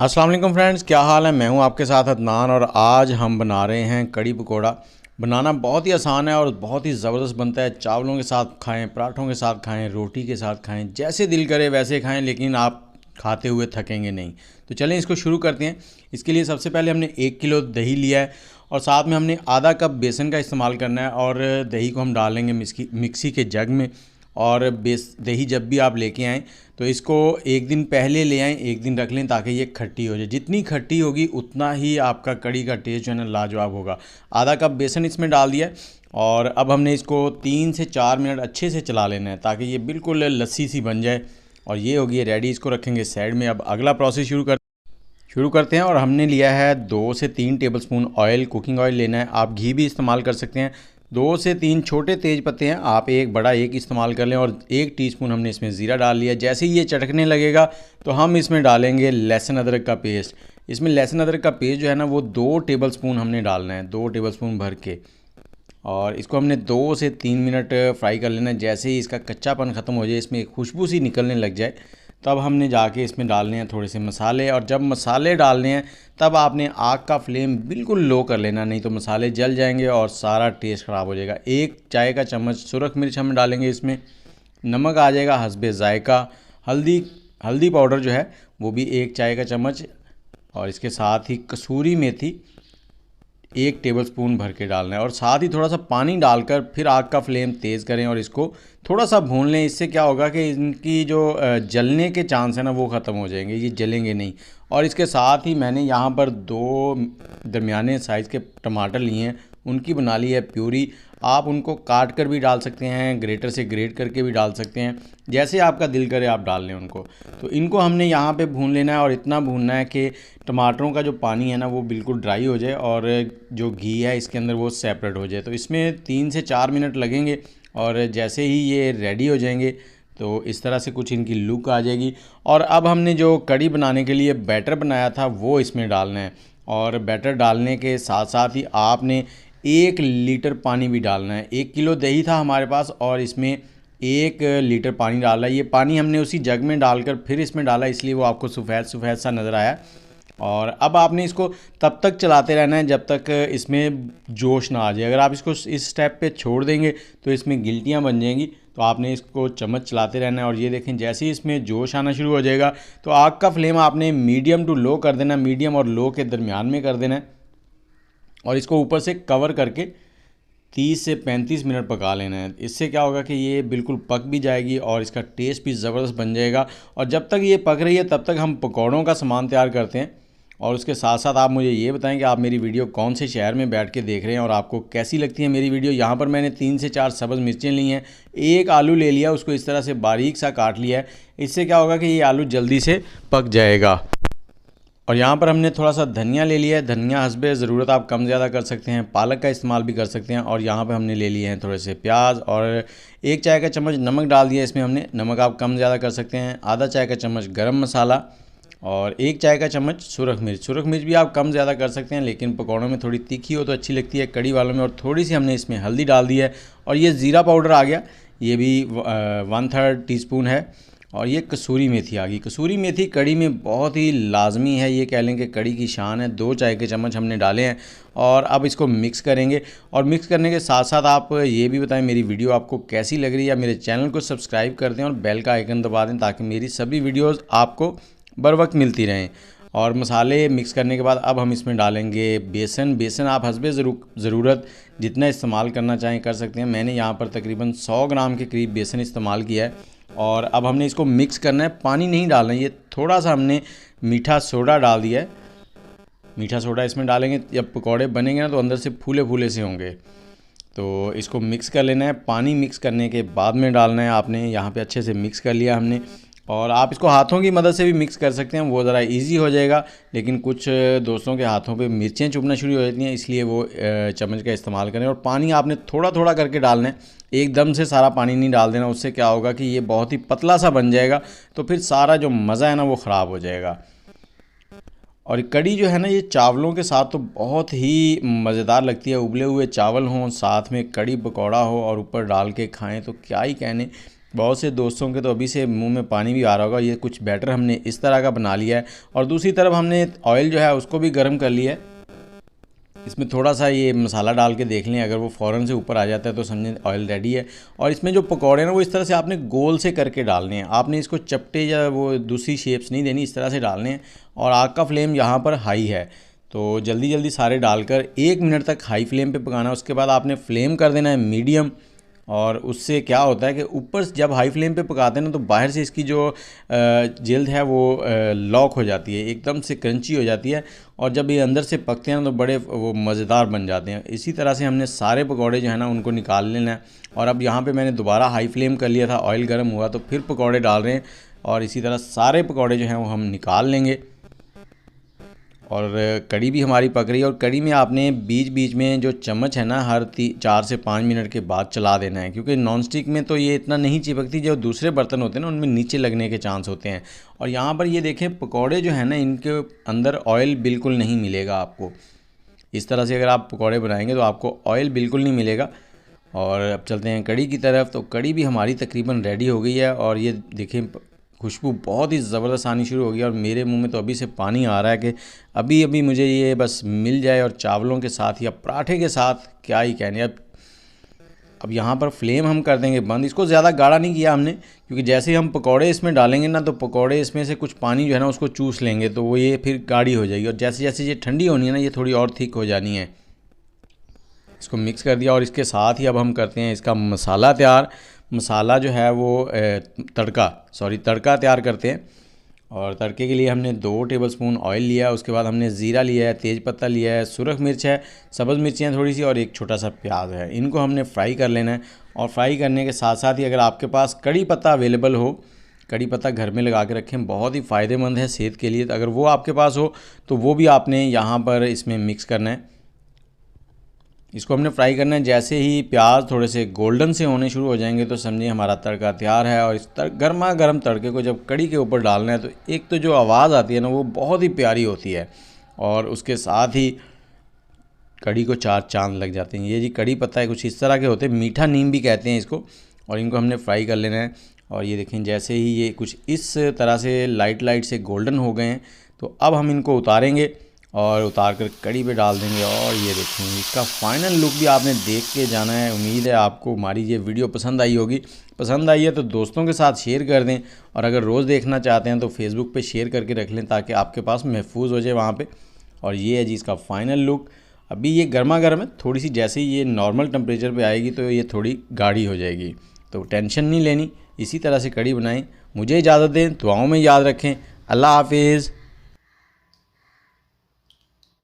अस्सलाम वालेकुम फ्रेंड्स, क्या हाल है। मैं हूं आपके साथ अदनान और आज हम बना रहे हैं कड़ी पकोड़ा। बनाना बहुत ही आसान है और बहुत ही ज़बरदस्त बनता है। चावलों के साथ खाएं, पराठों के साथ खाएं, रोटी के साथ खाएं, जैसे दिल करे वैसे खाएं, लेकिन आप खाते हुए थकेंगे नहीं। तो चलें इसको शुरू करते हैं। इसके लिए सबसे पहले हमने 1 किलो दही लिया है और साथ में हमने आधा कप बेसन का इस्तेमाल करना है और दही को हम डालेंगे मिक्सी के जग में। और दही जब भी आप लेके आएँ तो इसको एक दिन पहले ले आएँ, एक दिन रख लें ताकि ये खट्टी हो जाए। जितनी खट्टी होगी उतना ही आपका कड़ी का टेस्ट जो है ना लाजवाब होगा। आधा कप बेसन इसमें डाल दिया और अब हमने इसको 3 से 4 मिनट अच्छे से चला लेना है ताकि ये बिल्कुल लस्सी सी बन जाए। और ये होगी रेडी, इसको रखेंगे साइड में। अब अगला प्रोसेस शुरू करते हैं और हमने लिया है 2 से 3 टेबलस्पून ऑयल, कुकिंग ऑयल लेना है। आप घी भी इस्तेमाल कर सकते हैं। 2 से 3 छोटे तेज पत्ते हैं, आप एक बड़ा एक इस्तेमाल कर लें। और 1 टीस्पून हमने इसमें ज़ीरा डाल लिया। जैसे ही ये चटकने लगेगा तो हम इसमें डालेंगे लहसुन अदरक का पेस्ट। इसमें लहसुन अदरक का पेस्ट जो है ना वो 2 टेबलस्पून हमने डालना है, 2 टेबलस्पून भर के। और इसको हमने 2 से 3 मिनट फ्राई कर लेना है। जैसे ही इसका कच्चापन ख़त्म हो जाए, इसमें खुशबू सी निकलने लग जाए, तब हमने जाके इसमें डालने हैं थोड़े से मसाले। और जब मसाले डालने हैं तब आपने आग का फ्लेम बिल्कुल लो कर लेना, नहीं तो मसाले जल जाएंगे और सारा टेस्ट ख़राब हो जाएगा। 1 चाय का चम्मच सुरख मिर्च हम डालेंगे इसमें। नमक आ जाएगा हस्बे ज़ायका। हल्दी पाउडर जो है वो भी 1 चाय का चम्मच। और इसके साथ ही कसूरी मेथी 1 टेबलस्पून भर के डालना है। और साथ ही थोड़ा सा पानी डालकर फिर आग का फ्लेम तेज़ करें और इसको थोड़ा सा भून लें। इससे क्या होगा कि इनकी जो जलने के चांस है ना वो ख़त्म हो जाएंगे, ये जलेंगे नहीं। और इसके साथ ही मैंने यहाँ पर 2 दरमियाने साइज़ के टमाटर लिए हैं, उनकी बना ली है प्यूरी। आप उनको काट कर भी डाल सकते हैं, ग्रेटर से ग्रेट करके भी डाल सकते हैं, जैसे आपका दिल करे आप डाल लें उनको। तो इनको हमने यहाँ पे भून लेना है और इतना भूनना है कि टमाटरों का जो पानी है ना वो बिल्कुल ड्राई हो जाए और जो घी है इसके अंदर वो सेपरेट हो जाए। तो इसमें 3 से 4 मिनट लगेंगे और जैसे ही ये रेडी हो जाएंगे तो इस तरह से कुछ इनकी लुक आ जाएगी। और अब हमने जो कड़ी बनाने के लिए बैटर बनाया था वो इसमें डालना है। और बैटर डालने के साथ साथ ही आपने 1 लीटर पानी भी डालना है। 1 किलो दही था हमारे पास और इसमें 1 लीटर पानी डाला। ये पानी हमने उसी जग में डालकर फिर इसमें डाला, इसलिए वो आपको सफ़ेद सफ़ेद सा नज़र आया। और अब आपने इसको तब तक चलाते रहना है जब तक इसमें जोश ना आ जाए। अगर आप इसको इस स्टेप पे छोड़ देंगे तो इसमें गिल्टियाँ बन जाएंगी। तो आपने इसको चम्मच चलाते रहना है। और ये देखें, जैसे ही इसमें जोश आना शुरू हो जाएगा तो आग का फ्लेम आपने मीडियम टू लो कर देना, मीडियम और लो के दरमियान में कर देना है। और इसको ऊपर से कवर करके 30 से 35 मिनट पका लेना है। इससे क्या होगा कि ये बिल्कुल पक भी जाएगी और इसका टेस्ट भी ज़बरदस्त बन जाएगा। और जब तक ये पक रही है तब तक हम पकौड़ों का सामान तैयार करते हैं। और उसके साथ साथ आप मुझे ये बताएं कि आप मेरी वीडियो कौन से शहर में बैठ के देख रहे हैं और आपको कैसी लगती है मेरी वीडियो। यहाँ पर मैंने 3 से 4 सब्ज़ मिर्चें ली हैं, 1 आलू ले लिया, उसको इस तरह से बारीक सा काट लिया है। इससे क्या होगा कि ये आलू जल्दी से पक जाएगा। और यहाँ पर हमने थोड़ा सा धनिया ले लिया है। धनिया हस्बे ज़रूरत आप कम ज़्यादा कर सकते हैं, पालक का इस्तेमाल भी कर सकते हैं। और यहाँ पे हमने ले लिए हैं थोड़े से प्याज और 1 चाय का चम्मच नमक डाल दिया इसमें हमने। नमक आप कम ज़्यादा कर सकते हैं। आधा चाय का चम्मच गरम मसाला और 1 चाय का चम्मच सुरख मिर्च भी आप कम ज़्यादा कर सकते हैं, लेकिन पकौड़ों में थोड़ी तीखी हो तो अच्छी लगती है कड़ी वालों में। और थोड़ी सी हमने इसमें हल्दी डाल दी है। और ये ज़ीरा पाउडर आ गया, ये भी 1/3 टीस्पून है। और ये कसूरी मेथी आ गई। कसूरी मेथी कड़ी में बहुत ही लाजमी है, ये कह लें कि कड़ी की शान है। 2 चाय के चम्मच हमने डाले हैं और अब इसको मिक्स करेंगे। और मिक्स करने के साथ साथ आप ये भी बताएं मेरी वीडियो आपको कैसी लग रही है। मेरे चैनल को सब्सक्राइब कर दें और बेल का आइकन दबा दें ताकि मेरी सभी वीडियोज़ आपको बर वक्त मिलती रहें। और मसाले मिक्स करने के बाद अब हम इसमें डालेंगे बेसन आप हस्बे ज़रूरत जितना इस्तेमाल करना चाहें कर सकते हैं। मैंने यहाँ पर तकरीबन 100 ग्राम के करीब बेसन इस्तेमाल किया है। और अब हमने इसको मिक्स करना है, पानी नहीं डालना है। ये थोड़ा सा हमने मीठा सोडा डाल दिया है। मीठा सोडा इसमें डालेंगे, जब पकौड़े बनेंगे ना तो अंदर से फूले फूले से होंगे। तो इसको मिक्स कर लेना है। पानी मिक्स करने के बाद में डालना है आपने। यहाँ पे अच्छे से मिक्स कर लिया हमने। और आप इसको हाथों की मदद से भी मिक्स कर सकते हैं, वो ज़रा इजी हो जाएगा। लेकिन कुछ दोस्तों के हाथों पे मिर्चें चुभना शुरू हो जाती हैं, इसलिए वो चम्मच का इस्तेमाल करें। और पानी आपने थोड़ा थोड़ा करके डालना है, एकदम से सारा पानी नहीं डाल देना। उससे क्या होगा कि ये बहुत ही पतला सा बन जाएगा, तो फिर सारा जो मज़ा है ना वो ख़राब हो जाएगा। और कड़ी जो है ना ये चावलों के साथ तो बहुत ही मज़ेदार लगती है। उबले हुए चावल हों, साथ में कड़ी पकौड़ा हो और ऊपर डाल के खाएं तो क्या ही कहने। बहुत से दोस्तों के तो अभी से मुंह में पानी भी आ रहा होगा। ये कुछ बैटर हमने इस तरह का बना लिया है और दूसरी तरफ हमने ऑयल जो है उसको भी गर्म कर लिया है। इसमें थोड़ा सा ये मसाला डाल के देख लें, अगर वो फ़ौरन से ऊपर आ जाता है तो समझें ऑयल रेडी है। और इसमें जो पकौड़े हैं ना वो इस तरह से आपने गोल से करके डालने हैं, आपने इसको चपटे या वो दूसरी शेप्स नहीं देनी, इस तरह से डालने हैं। और आग का फ्लेम यहाँ पर हाई है, तो जल्दी जल्दी सारे डालकर 1 मिनट तक हाई फ्लेम पे पकाना है। उसके बाद आपने फ्लेम कर देना है मीडियम। और उससे क्या होता है कि ऊपर जब हाई फ्लेम पे पकाते हैं ना तो बाहर से इसकी जो जिल्द है वो लॉक हो जाती है, एकदम से क्रंची हो जाती है। और जब ये अंदर से पकते हैं ना तो बड़े वो मज़ेदार बन जाते हैं। इसी तरह से हमने सारे पकौड़े जो है ना उनको निकाल लेना है। और अब यहाँ पे मैंने दोबारा हाई फ्लेम कर लिया था, ऑयल गर्म हुआ तो फिर पकौड़े डाल रहे हैं। और इसी तरह सारे पकौड़े जो हैं वो हम निकाल लेंगे। और कड़ी भी हमारी पक रही है। और कड़ी में आपने बीच बीच में जो चम्मच है ना हर 4 से 5 मिनट के बाद चला देना है, क्योंकि नॉन स्टिक में तो ये इतना नहीं चिपकती, जो दूसरे बर्तन होते हैं ना उनमें नीचे लगने के चांस होते हैं। और यहाँ पर ये देखें पकौड़े जो है ना इनके अंदर ऑयल बिल्कुल नहीं मिलेगा आपको। इस तरह से अगर आप पकौड़े बनाएंगे तो आपको ऑयल बिल्कुल नहीं मिलेगा। और अब चलते हैं कड़ी की तरफ। तो कड़ी भी हमारी तकरीबन रेडी हो गई है और ये देखें खुशबू बहुत ही ज़बरदस्त आनी शुरू हो गई। और मेरे मुंह में तो अभी से पानी आ रहा है कि अभी अभी मुझे ये बस मिल जाए, और चावलों के साथ या पराठे के साथ क्या ही कहने। अब यहाँ पर फ्लेम हम कर देंगे बंद। इसको ज़्यादा गाढ़ा नहीं किया हमने, क्योंकि जैसे ही हम पकौड़े इसमें डालेंगे ना तो पकौड़े इसमें से कुछ पानी जो है ना उसको चूस लेंगे, तो वो ये फिर गाढ़ी हो जाएगी। और जैसे जैसे ये ठंडी होनी है ना ये थोड़ी और थिक हो जानी है। इसको मिक्स कर दिया और इसके साथ ही अब हम करते हैं इसका मसाला तैयार। मसाला जो है वो तड़का तैयार करते हैं। और तड़के के लिए हमने 2 टेबलस्पून ऑयल लिया है, उसके बाद हमने ज़ीरा लिया है, तेज़पत्ता लिया है, सुरख मिर्च है, सब्ज़ मिर्चियाँ थोड़ी सी और एक छोटा सा प्याज है। इनको हमने फ्राई कर लेना है। और फ्राई करने के साथ साथ ही अगर आपके पास कड़ी पत्ता अवेलेबल हो, कड़ी पत्ता घर में लगा के रखें, बहुत ही फ़ायदेमंद है सेहत के लिए। तो अगर वो आपके पास हो तो वो भी आपने यहाँ पर इसमें मिक्स करना है। इसको हमने फ्राई करना है। जैसे ही प्याज थोड़े से गोल्डन से होने शुरू हो जाएंगे तो समझिए हमारा तड़का तैयार है। और इस गर्मा गर्म तड़के को जब कड़ी के ऊपर डालना है तो एक तो जो आवाज़ आती है ना वो बहुत ही प्यारी होती है, और उसके साथ ही कड़ी को 4 चांद लग जाते हैं। ये जी कड़ी पत्ता है, कुछ इस तरह के होते हैं, मीठा नीम भी कहते हैं इसको। और इनको हमने फ्राई कर लेना है। और ये देखें जैसे ही ये कुछ इस तरह से लाइट से गोल्डन हो गए हैं तो अब हम इनको उतारेंगे और उतार कर कड़ी पे डाल देंगे। और ये देखें इसका फाइनल लुक भी आपने देख के जाना है। उम्मीद है आपको हमारी ये वीडियो पसंद आई होगी। पसंद आई है तो दोस्तों के साथ शेयर कर दें, और अगर रोज़ देखना चाहते हैं तो फेसबुक पे शेयर करके रख लें ताकि आपके पास महफूज हो जाए वहाँ पे। और ये है जी इसका फाइनल लुक। अभी ये गर्मा गर्म है, थोड़ी सी जैसे ही ये नॉर्मल टेम्परेचर पे आएगी तो ये थोड़ी गाढ़ी हो जाएगी, तो टेंशन नहीं लेनी। इसी तरह से कड़ी बनाएं। मुझे इजाज़त दें, दुआओं में याद रखें। अल्लाह हाफिज़।